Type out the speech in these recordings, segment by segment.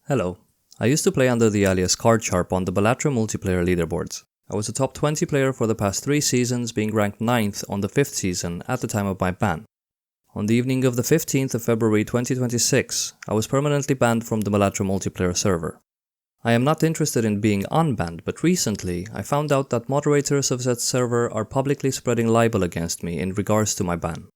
Hello. I used to play under the alias CardSharp on the Balatro multiplayer leaderboards. I was a top 20 player for the past 3 seasons, being ranked 9th on the 5th season at the time of my ban. On the evening of the 15th of February 2026, I was permanently banned from the Balatro multiplayer server. I am not interested in being unbanned, but recently I found out that moderators of that server are publicly spreading libel against me in regards to my ban.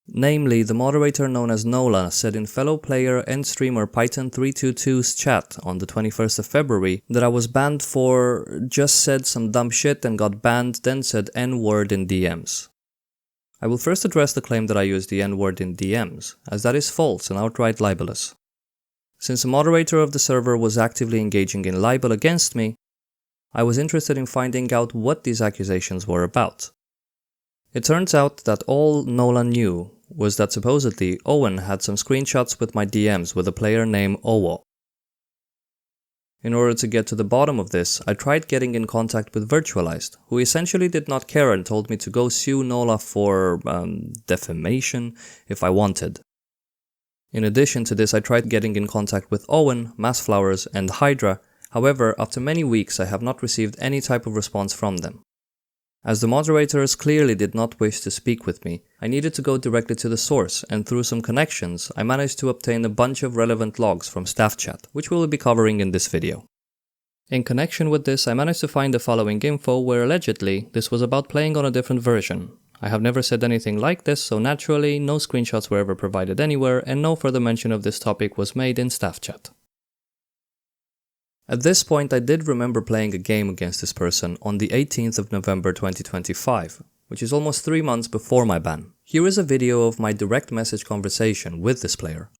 Namely, the moderator known as Nola said in fellow player and streamer Python322's chat on the 21st of February that I was banned for just said some dumb shit and got banned, then said N-word in DMs. I will first address the claim that I used the N-word in DMs, as that is false and outright libelous. Since a moderator of the server was actively engaging in libel against me, I was interested in finding out what these accusations were about. It turns out that all Nola knew was that supposedly Owen had some screenshots with my DMs with a player named Owo. In order to get to the bottom of this, I tried getting in contact with Virtualized, who essentially did not care and told me to go sue Nola for defamation if I wanted. In addition to this, I tried getting in contact with Owen, Massflowers, and Hydra. However, after many weeks I have not received any type of response from them. As the moderators clearly did not wish to speak with me, I needed to go directly to the source, and through some connections, I managed to obtain a bunch of relevant logs from staff chat, which we will be covering in this video. In connection with this, I managed to find the following info where allegedly this was about playing on a different version. I have never said anything like this, so naturally no screenshots were ever provided anywhere and no further mention of this topic was made in staff chat. At this point, I did remember playing a game against this person on the 18th of November 2025, which is almost 3 months before my ban. Here is a video of my direct message conversation with this player.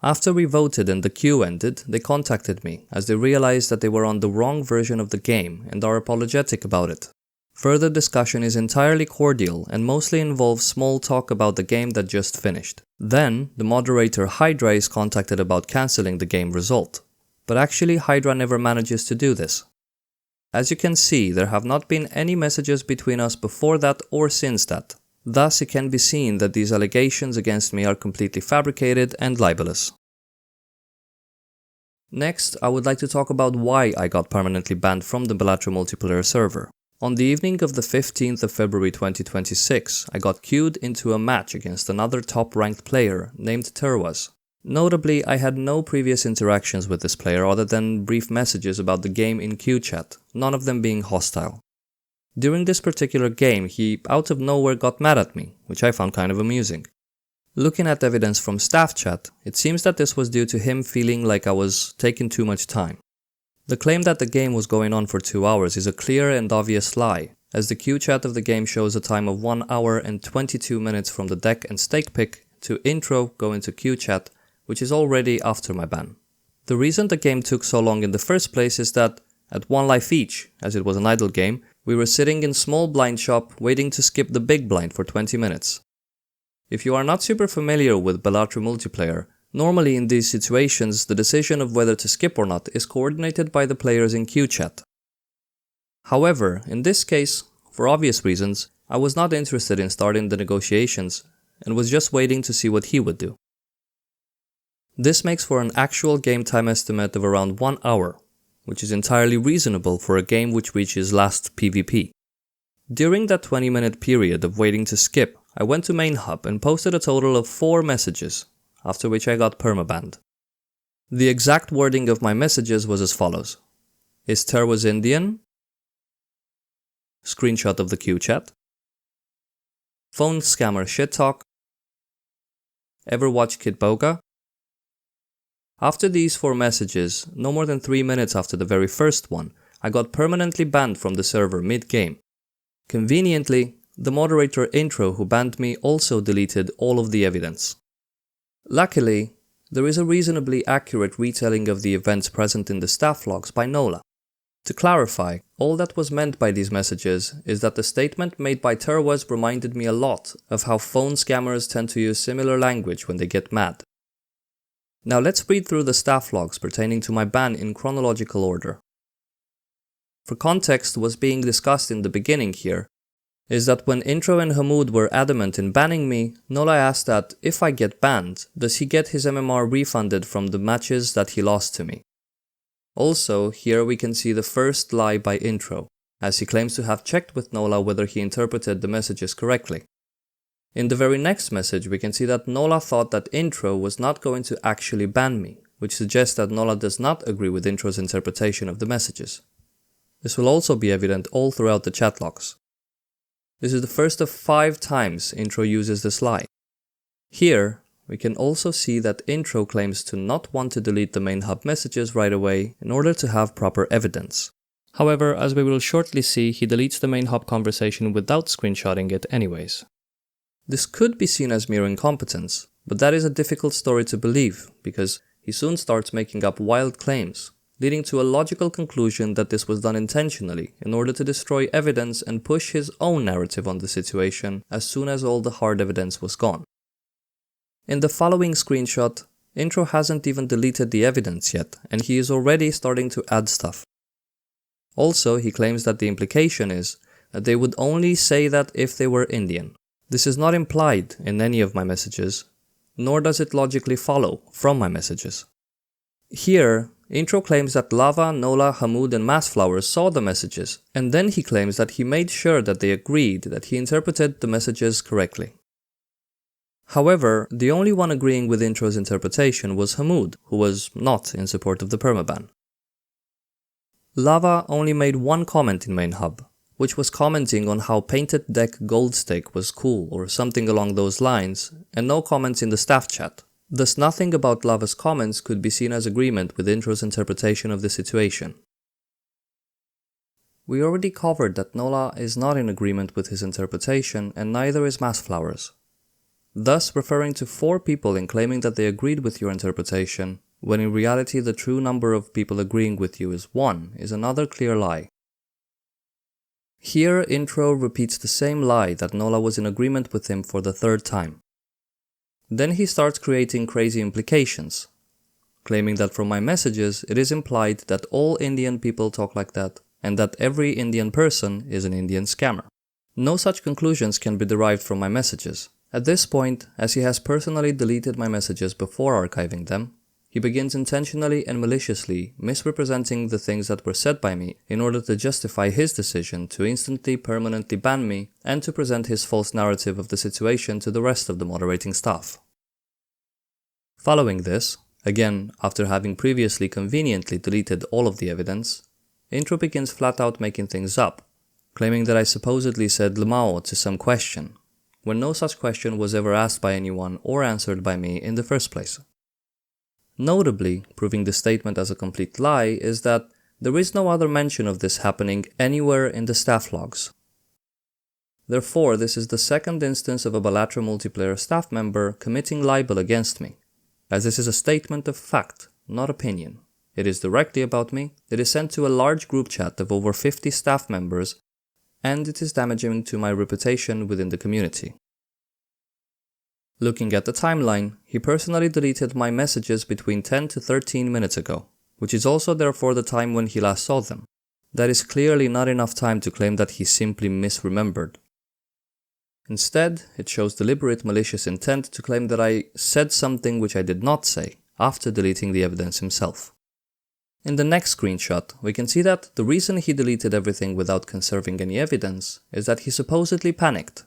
After we voted and the queue ended, they contacted me, as they realized that they were on the wrong version of the game and are apologetic about it. Further discussion is entirely cordial and mostly involves small talk about the game that just finished. Then, the moderator Hydra is contacted about cancelling the game result. But actually Hydra never manages to do this. As you can see, there have not been any messages between us before that or since that. Thus, it can be seen that these allegations against me are completely fabricated and libelous. Next, I would like to talk about why I got permanently banned from the Balatro multiplayer server. On the evening of the 15th of February 2026, I got queued into a match against another top-ranked player named Terwaz. Notably, I had no previous interactions with this player other than brief messages about the game in queue chat, none of them being hostile. During this particular game, he out of nowhere got mad at me, which I found kind of amusing. Looking at evidence from staff chat, it seems that this was due to him feeling like I was taking too much time. The claim that the game was going on for 2 hours is a clear and obvious lie, as the queue chat of the game shows a time of 1 hour and 22 minutes from the deck and stake pick to intro go into queue chat, which is already after my ban. The reason the game took so long in the first place is that, at 1 life each, as it was an idle game, we were sitting in small blind shop waiting to skip the big blind for 20 minutes. If you are not super familiar with Balatro multiplayer, normally in these situations the decision of whether to skip or not is coordinated by the players in queue chat. However, in this case, for obvious reasons, I was not interested in starting the negotiations and was just waiting to see what he would do. This makes for an actual game time estimate of around 1 hour, which is entirely reasonable for a game which reaches last PvP. During that 20-minute period of waiting to skip, I went to main hub and posted a total of 4 messages, after which I got permabanned. The exact wording of my messages was as follows. Is Terwaz Indian? Screenshot of the queue chat. Phone scammer shit talk. Ever watch Kid Boga? After these 4 messages, no more than 3 minutes after the very first one, I got permanently banned from the server mid-game. Conveniently, the moderator intro who banned me also deleted all of the evidence. Luckily, there is a reasonably accurate retelling of the events present in the staff logs by Nola. To clarify, all that was meant by these messages is that the statement made by Terwaz reminded me a lot of how phone scammers tend to use similar language when they get mad. Now let's read through the staff logs pertaining to my ban in chronological order. For context, what's being discussed in the beginning here is that when Intro and Hamoud were adamant in banning me, Nola asked that if I get banned, does he get his MMR refunded from the matches that he lost to me? Also, here we can see the first lie by Intro, as he claims to have checked with Nola whether he interpreted the messages correctly. In the very next message, we can see that Nola thought that Intro was not going to actually ban me, which suggests that Nola does not agree with Intro's interpretation of the messages. This will also be evident all throughout the chat logs. This is the first of 5 times Intro uses this lie. Here, we can also see that Intro claims to not want to delete the main hub messages right away in order to have proper evidence. However, as we will shortly see, he deletes the main hub conversation without screenshotting it anyways. This could be seen as mere incompetence, but that is a difficult story to believe, because he soon starts making up wild claims, leading to a logical conclusion that this was done intentionally in order to destroy evidence and push his own narrative on the situation as soon as all the hard evidence was gone. In the following screenshot, Intro hasn't even deleted the evidence yet, and he is already starting to add stuff. Also, he claims that the implication is that they would only say that if they were Indian. This is not implied in any of my messages, nor does it logically follow from my messages. Here, Intro claims that Lava, Nola, Hamoud and Massflowers saw the messages, and then he claims that he made sure that they agreed that he interpreted the messages correctly. However, the only one agreeing with Intro's interpretation was Hamoud, who was not in support of the permaban. Lava only made one comment in main hub, which was commenting on how Painted Deck Gold Stake was cool or something along those lines, and no comments in the staff chat. Thus nothing about Lava's comments could be seen as agreement with Intro's interpretation of the situation. We already covered that Nola is not in agreement with his interpretation, and neither is Massflowers. Thus referring to 4 people and claiming that they agreed with your interpretation, when in reality the true number of people agreeing with you is 1, is another clear lie. Here, Intro repeats the same lie that Nola was in agreement with him for the 3rd time. Then he starts creating crazy implications, claiming that from my messages it is implied that all Indian people talk like that, and that every Indian person is an Indian scammer. No such conclusions can be derived from my messages. At this point, as he has personally deleted my messages before archiving them, he begins intentionally and maliciously misrepresenting the things that were said by me in order to justify his decision to instantly permanently ban me and to present his false narrative of the situation to the rest of the moderating staff. Following this, again after having previously conveniently deleted all of the evidence, Intro begins flat out making things up, claiming that I supposedly said Lemao to some question, when no such question was ever asked by anyone or answered by me in the first place. Notably, proving the statement as a complete lie is that there is no other mention of this happening anywhere in the staff logs. Therefore, this is the 2nd instance of a Balatro multiplayer staff member committing libel against me, as this is a statement of fact, not opinion. It is directly about me, it is sent to a large group chat of over 50 staff members, and it is damaging to my reputation within the community. Looking at the timeline, he personally deleted my messages between 10 to 13 minutes ago, which is also therefore the time when he last saw them. That is clearly not enough time to claim that he simply misremembered. Instead, it shows deliberate malicious intent to claim that I said something which I did not say, after deleting the evidence himself. In the next screenshot, we can see that the reason he deleted everything without conserving any evidence is that he supposedly panicked.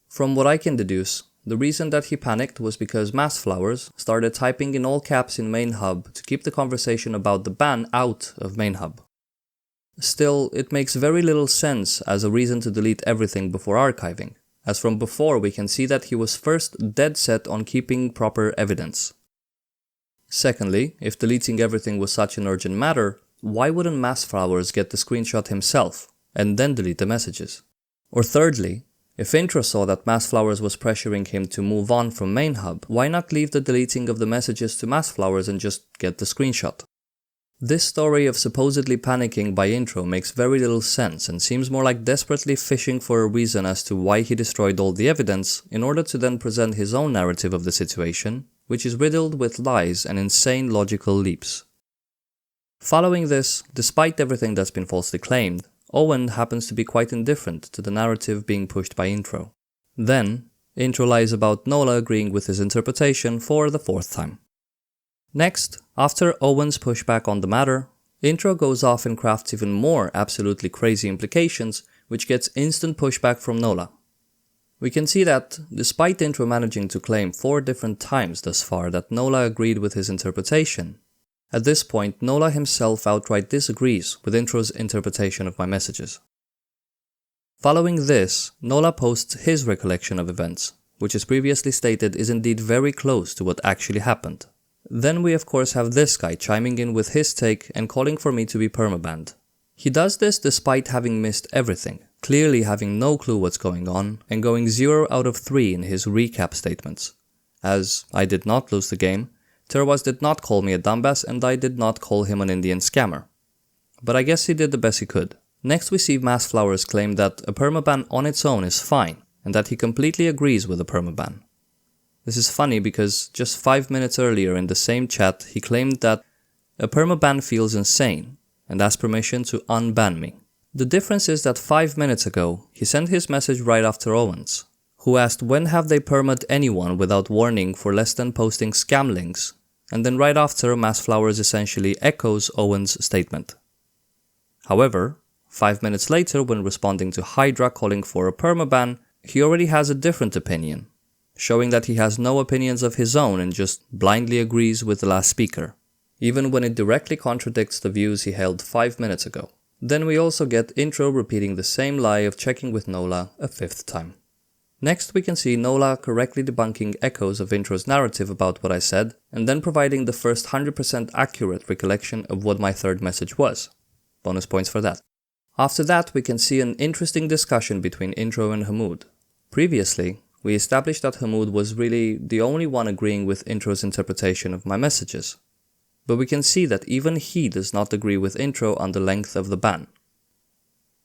From what I can deduce, the reason that he panicked was because Massflowers started typing in all caps in main hub to keep the conversation about the ban out of main hub. Still, it makes very little sense as a reason to delete everything before archiving, as from before we can see that he was first dead set on keeping proper evidence. Secondly, if deleting everything was such an urgent matter, why wouldn't Massflowers get the screenshot himself and then delete the messages? Or thirdly, if Intro saw that Massflowers was pressuring him to move on from main hub, why not leave the deleting of the messages to Massflowers and just get the screenshot? This story of supposedly panicking by Intro makes very little sense and seems more like desperately fishing for a reason as to why he destroyed all the evidence in order to then present his own narrative of the situation, which is riddled with lies and insane logical leaps. Following this, despite everything that's been falsely claimed, Owen happens to be quite indifferent to the narrative being pushed by Intro. Then, Intro lies about Nola agreeing with his interpretation for the 4th time. Next, after Owen's pushback on the matter, Intro goes off and crafts even more absolutely crazy implications, which gets instant pushback from Nola. We can see that, despite Intro managing to claim 4 different times thus far that Nola agreed with his interpretation, at this point Nola himself outright disagrees with Intro's interpretation of my messages. Following this, Nola posts his recollection of events, which as previously stated is indeed very close to what actually happened. Then we of course have this guy chiming in with his take and calling for me to be permabanned. He does this despite having missed everything, clearly having no clue what's going on, and going 0 out of 3 in his recap statements. As I did not lose the game, Terwas did not call me a dumbass and I did not call him an Indian scammer. But I guess he did the best he could. Next we see Massflowers claim that a permaban on its own is fine, and that he completely agrees with a permaban. This is funny because just 5 minutes earlier in the same chat he claimed that a permaban feels insane and asked permission to unban me. The difference is that 5 minutes ago he sent his message right after Owen's, who asked when have they permad anyone without warning for less than posting scam links, and then right after Massflowers essentially echoes Owen's statement. However, 5 minutes later when responding to Hydra calling for a permaban, he already has a different opinion, showing that he has no opinions of his own and just blindly agrees with the last speaker, even when it directly contradicts the views he held 5 minutes ago. Then we also get Intro repeating the same lie of checking with Nola a 5th time. Next we can see Nola correctly debunking echoes of Intro's narrative about what I said, and then providing the first 100% accurate recollection of what my 3rd message was. Bonus points for that. After that we can see an interesting discussion between Intro and Hamoud. Previously, we established that Hamoud was really the only one agreeing with Intro's interpretation of my messages. But we can see that even he does not agree with Intro on the length of the ban.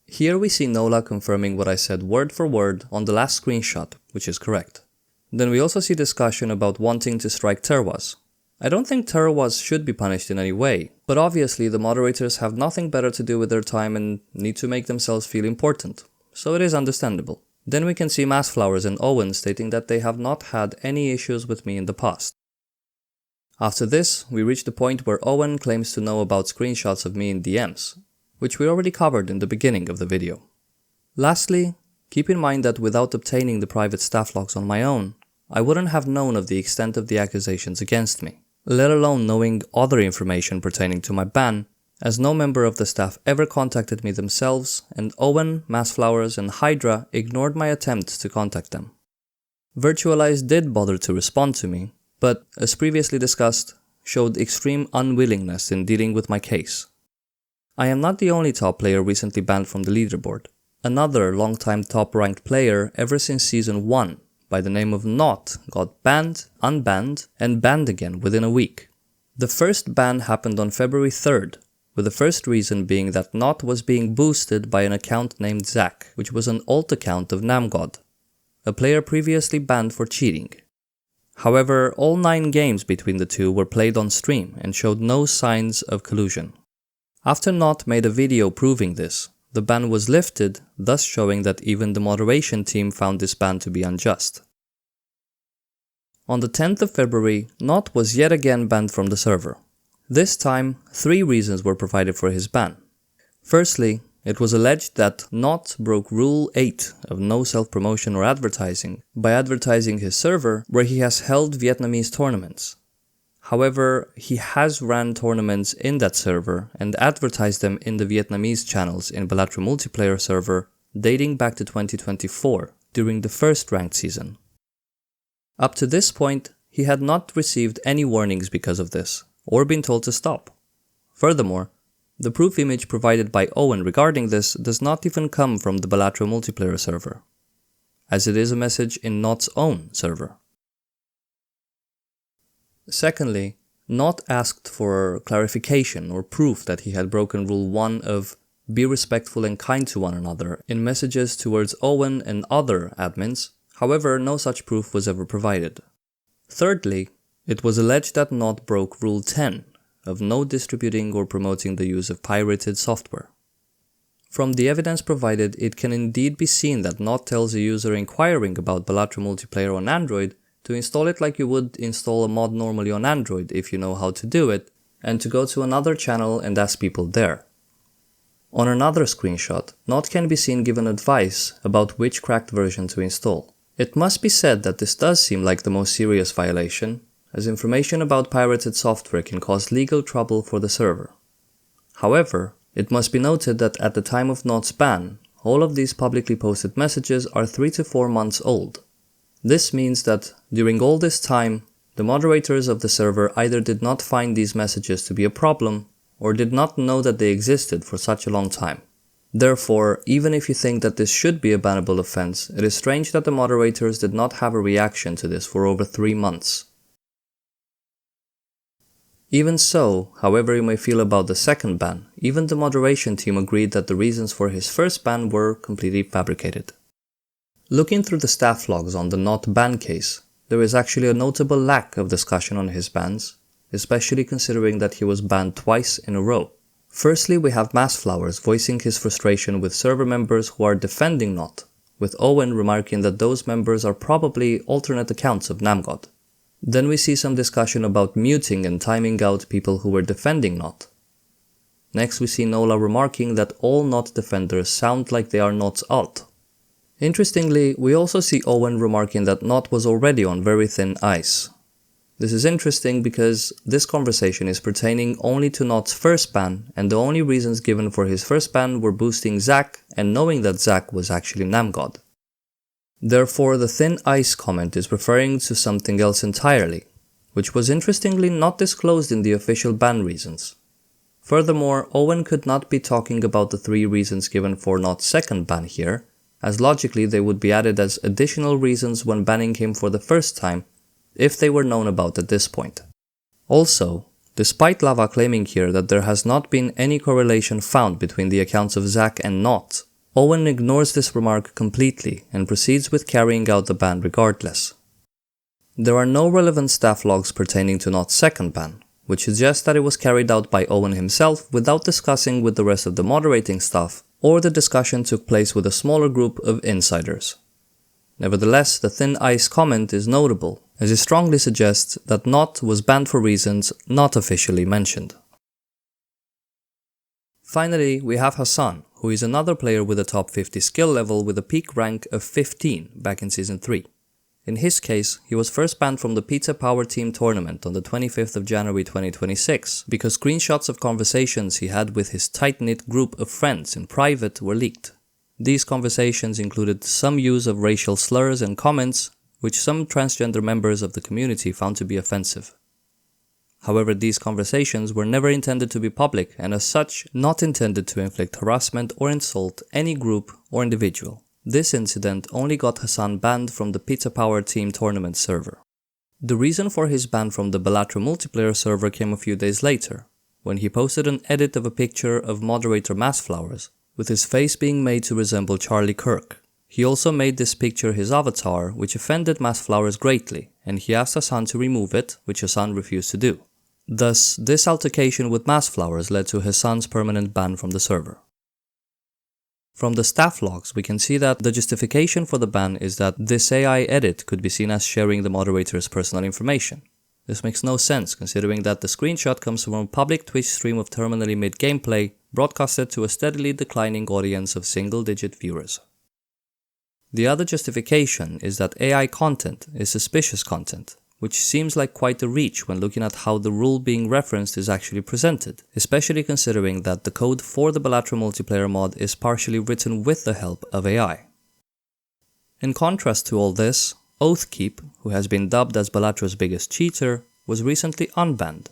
Here we see Nola confirming what I said word for word on the last screenshot, which is correct. Then we also see discussion about wanting to strike Terwas. I don't think Terwas should be punished in any way, but obviously the moderators have nothing better to do with their time and need to make themselves feel important, so it is understandable. Then we can see Massflowers and Owen stating that they have not had any issues with me in the past. After this, we reach the point where Owen claims to know about screenshots of me in DMs, which we already covered in the beginning of the video. Lastly, keep in mind that without obtaining the private staff logs on my own, I wouldn't have known of the extent of the accusations against me, let alone knowing other information pertaining to my ban, as no member of the staff ever contacted me themselves, and Owen, Massflowers, and Hydra ignored my attempt to contact them. Virtualize did bother to respond to me, but, as previously discussed, showed extreme unwillingness in dealing with my case. I am not the only top player recently banned from the leaderboard. Another long-time top-ranked player ever since Season 1, by the name of Naut, got banned, unbanned, and banned again within a week. The first ban happened on February 3rd, with the first reason being that Naut was being boosted by an account named Zack, which was an alt account of Namgod, a player previously banned for cheating. However, all 9 games between the two were played on stream and showed no signs of collusion. After Naut made a video proving this, the ban was lifted, thus showing that even the moderation team found this ban to be unjust. On the 10th of February, Naut was yet again banned from the server. This time, 3 reasons were provided for his ban. Firstly, it was alleged that Naut broke Rule 8 of no self-promotion or advertising by advertising his server where he has held Vietnamese tournaments. However, he has ran tournaments in that server and advertised them in the Vietnamese channels in Balatro multiplayer server dating back to 2024 during the first ranked season. Up to this point, he had not received any warnings because of this, or been told to stop. Furthermore, the proof image provided by Owen regarding this does not even come from the Balatro multiplayer server, as it is a message in Naut's own server. Secondly, Naut asked for clarification or proof that he had broken Rule 1 of be respectful and kind to one another in messages towards Owen and other admins, however no such proof was ever provided. Thirdly, it was alleged that Naut broke Rule 10 of no distributing or promoting the use of pirated software. From the evidence provided, it can indeed be seen that Naut tells a user inquiring about Balatro multiplayer on Android to install it like you would install a mod normally on Android if you know how to do it, and to go to another channel and ask people there. On another screenshot, Naut can be seen given advice about which cracked version to install. It must be said that this does seem like the most serious violation, as information about pirated software can cause legal trouble for the server. However, it must be noted that at the time of Naut's ban, all of these publicly posted messages are 3 to 4 months old. This means that, during all this time, the moderators of the server either did not find these messages to be a problem, or did not know that they existed for such a long time. Therefore, even if you think that this should be a bannable offense, it is strange that the moderators did not have a reaction to this for over 3 months. Even so, however you may feel about the second ban, even the moderation team agreed that the reasons for his first ban were completely fabricated. Looking through the staff logs on the Naut ban case, there is actually a notable lack of discussion on his bans, especially considering that he was banned twice in a row. Firstly, we have Massflowers voicing his frustration with server members who are defending Naut, with Owen remarking that those members are probably alternate accounts of Namgod. Then we see some discussion about muting and timing out people who were defending Naut. Next we see Nola remarking that all Naut defenders sound like they are Naut's alt. Interestingly, we also see Owen remarking that Naut was already on very thin ice. This is interesting because this conversation is pertaining only to Naut's first ban, and the only reasons given for his first ban were boosting Zack and knowing that Zack was actually Namgod. Therefore, the thin ice comment is referring to something else entirely, which was interestingly not disclosed in the official ban reasons. Furthermore, Owen could not be talking about the 3 reasons given for Naut's second ban here, as logically they would be added as additional reasons when banning him for the first time, if they were known about at this point. Also, despite Lava claiming here that there has not been any correlation found between the accounts of Zack and Naut, Owen ignores this remark completely and proceeds with carrying out the ban regardless. There are no relevant staff logs pertaining to Naut's second ban, which suggests that it was carried out by Owen himself without discussing with the rest of the moderating staff, or the discussion took place with a smaller group of insiders. Nevertheless, the thin ice comment is notable, as it strongly suggests that Naut was banned for reasons not officially mentioned. Finally, we have Hasan, who is another player with a top 50 skill level with a peak rank of 15 back in Season 3. In his case, he was first banned from the Pizza Power Team tournament on the 25th of January 2026 because screenshots of conversations he had with his tight-knit group of friends in private were leaked. These conversations included some use of racial slurs and comments, which some transgender members of the community found to be offensive. However, these conversations were never intended to be public and as such not intended to inflict harassment or insult any group or individual. This incident only got Hasan banned from the Pizza Power Team tournament server. The reason for his ban from the Balatro multiplayer server came a few days later, when he posted an edit of a picture of moderator Massflowers, with his face being made to resemble Charlie Kirk. He also made this picture his avatar, which offended Massflowers greatly, and he asked Hasan to remove it, which Hasan refused to do. Thus, this altercation with Massflowers led to Hasan's permanent ban from the server. From the staff logs, we can see that the justification for the ban is that this AI edit could be seen as sharing the moderator's personal information. This makes no sense considering that the screenshot comes from a public Twitch stream of terminally mid gameplay broadcasted to a steadily declining audience of single-digit viewers. The other justification is that AI content is suspicious content, which seems like quite a reach when looking at how the rule being referenced is actually presented, especially considering that the code for the Balatro multiplayer mod is partially written with the help of AI. In contrast to all this, Oathkeep, who has been dubbed as Balatro's biggest cheater, was recently unbanned.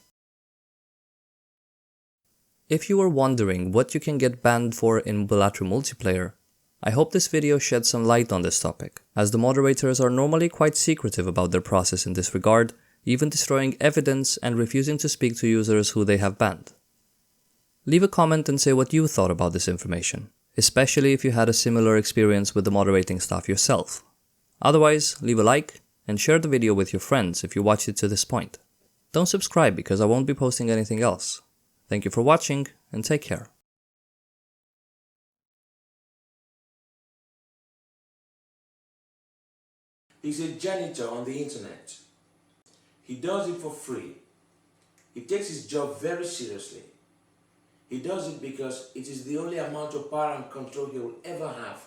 If you were wondering what you can get banned for in Balatro multiplayer, I hope this video sheds some light on this topic, as the moderators are normally quite secretive about their process in this regard, even destroying evidence and refusing to speak to users who they have banned. Leave a comment and say what you thought about this information, especially if you had a similar experience with the moderating staff yourself. Otherwise, leave a like and share the video with your friends if you watched it to this point. Don't subscribe because I won't be posting anything else. Thank you for watching and take care. He's a janitor on the internet. He does it for free. He takes his job very seriously. He does it because it is the only amount of power and control he will ever have